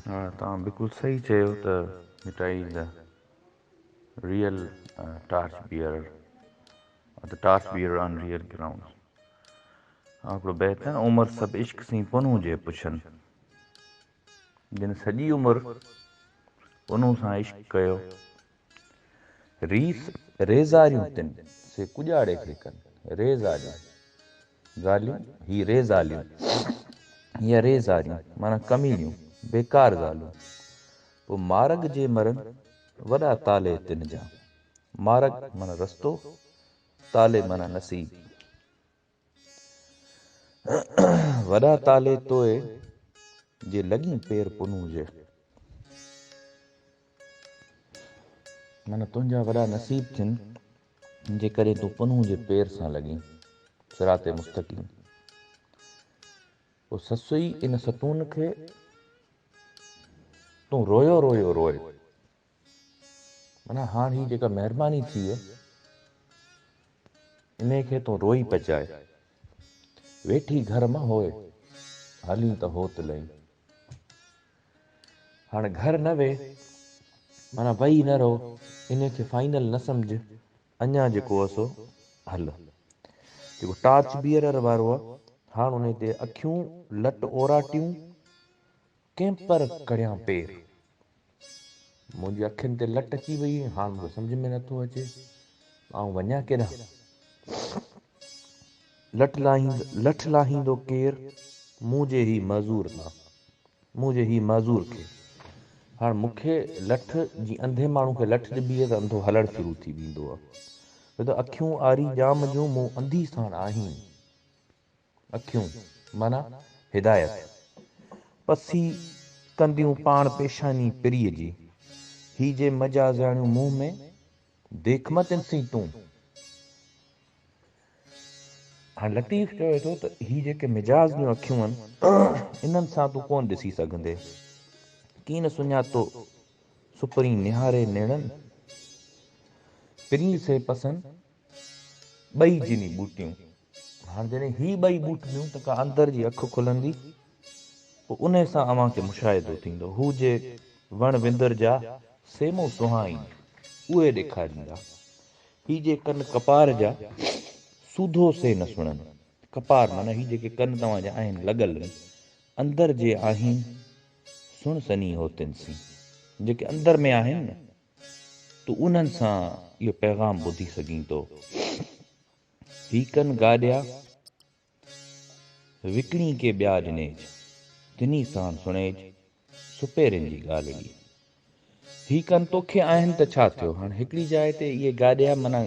हा तव्हां बिल्कुलु सही चयो त मिठाई the real torch bearer the torch bearer on real ground हिकिड़ो बैत आहे न, उमिरि सभु इश्क सी पुन हुजे पुछनि, जिन सॼी उमिरि उन सां इश्क कयो, रीस रेज़ारियूं तिन से कुॼाड़े खे कनि, रेज़ारियूं ॻाल्हियूं ही रेज़ालियूं या रेज़ारियूं माना कमीड़ियूं बेकार ॻाल्हियूं, पोइ मार्ग जे मरनि वॾा ताले तिन जा, मार्ग माना रस्तो, ताले माना नसीब, वॾा ताले तोए जे लॻी पेर पुन हुजे, माना तुंहिंजा वॾा नसीब थियनि जे करे तूं पुनूं जे पेर सां लॻी सिराते मुस्तक़ीम। पोइ ससुई इन सतून खे तूं रोयो रोयो रोए, माना हाणे ही जेका महिरबानी थी आहे इन खे तूं रोई पचाए, वेठी घर मां होए हली त होत लही, हाणे घर न वेह माना वही न रहो, इन खे फाइनल न सम्झ, अञा जेको आहे सो हल, जेको टार्च बियर वारो आहे हाणे उन ते अखियूं लट ओराटियूं कैंपर कड़ियां पेर, मुंहिंजी अखियुनि ते लट अची वई, हाणे मूंखे सम्झ में नथो अचे ऐं वञा केॾां, लठ लाहींदो केरु मूं जे ही मज़ूर तां, मूं जे ही मज़ूर खे, हाणे मूंखे लठ जी अंधे माण्हू खे लठ ॾिबी आहे त अंधो हलणु शुरू थी वेंदो आहे, छो त अखियूं आरी जाम जूं मूं अंधी साण आहिनि, अखियूं माना हिदायत, पसी कंदियूं पाण पेशानी पिरीअ जी, ही जे मजाज़ाणियूं मुंहं में देख मत सी तूं, हाणे लतीफ़ चवे थो त ही जेके मिजाज़ जूं अखियूं आहिनि इन्हनि सां तूं कोन ॾिसी सघंदे, कीअं न सुञातो सुपरी निहारे नेड़नि, पिरी से पसंदि ॿई जिनी बूटियूं, हाणे जॾहिं ही ॿई बूटियूं त का अंदरि जी अखि खुलंदी, पोइ उन सां अव्हांखे मुशाहिदो थींदो, हू जे वण विंदर जा सेमो सुहाईं उहे ॾेखारींदा, ही जे कन कपार जा सूधो से न सुणनि, कपार माना ही जेके कन तव्हांजा आहिनि लॻल अंदरि जे आहिनि सुण सनी होतिन सी, जेके अंदरि में आहिनि न तूं उन्हनि सां इहो पैगाम ॿुधी सघीं थो, ही कन गाॾिया विकिणी के ॿिया ॾिनेज, तिनी साण सुणेज सुपेरनि जी ॻाल्हि, ही कन तोखे आहिनि त छा थियो, हाणे हिकिड़ी जाइ ते इहे गाॾिया माना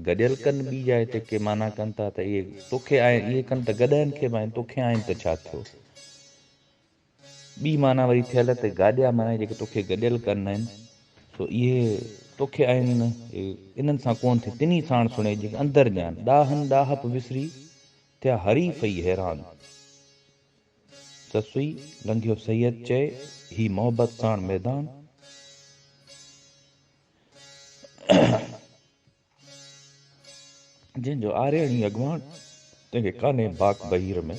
गॾियल कनि, ॿी जाइ ते के माना कनि था त इहे तोखे आहिनि, इहे कनि त गॾनि खे बि आहिनि, तोखे आहिनि त छा थियो, ॿी माना वरी थियल त गाॾिया माना जेके तोखे गॾियल कनि आहिनि सो इहे तोखे आहिनि, इन्हनि सां कोन थिए, तिनी साण सुणे जेके अंदरि ॼान, ॾाहनि ॾाहप विसरी थिया हरीफ़ ई हैरान, ससुई लंघियो सैयद चए ही मोहबत साण मैदान, जंहिंजो आरेणी अॻवान तंहिंखे कान्हे बाक बहीर में,